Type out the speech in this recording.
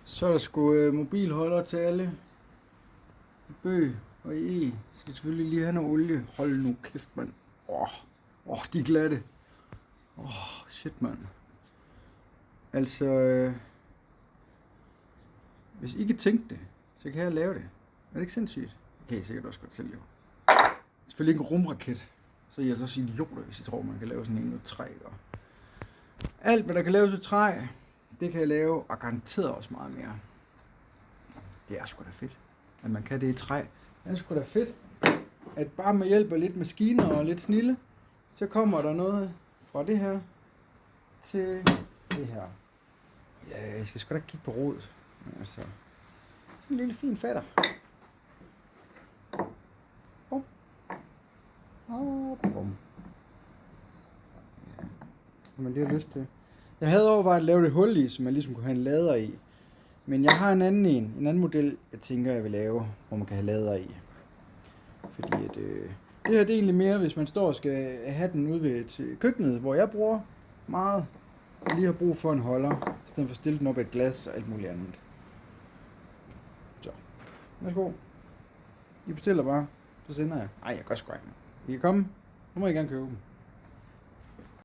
Så er der sgu mobilholder til alle. Bøg og E. Skal selvfølgelig lige have noget olie. Hold nu kæft, mand. De er glatte. Shit, mand. Altså, hvis I kan tænke det, så kan jeg lave det. Er det ikke sindssygt? Det kan I sikkert også godt selv jo. Selvfølgelig ikke en rumraket. Så er I altså også idioter, hvis I tror, man kan lave sådan en ud træ. Og alt, hvad der kan laves ud træ, det kan jeg lave, og garanteret også meget mere. Det er sgu da fedt, at man kan det i træ. Det er sgu da fedt, at bare med hjælp af lidt maskiner og lidt snille, så kommer der noget fra det her til det her. Ja, jeg skal sgu da ikke kigge på rodet. Altså, sådan en lille fin fatter. Bum. Bum. Ja, man lige har lyst til. Jeg havde overvejet at lave det hul i, så man ligesom kunne have en lader i. Men jeg har en anden model, jeg tænker, jeg vil lave, hvor man kan have lader i. Fordi at, det her det er egentlig mere, hvis man står og skal have den ude ved til køkkenet, hvor jeg bruger meget. Og lige har brug for en holder, i stedet for at stille den op i et glas og alt muligt andet. Så, værsgo. I bestiller bare, så sender jeg. Ej, jeg gør sgu ikke. I kan komme, så må I gerne købe dem.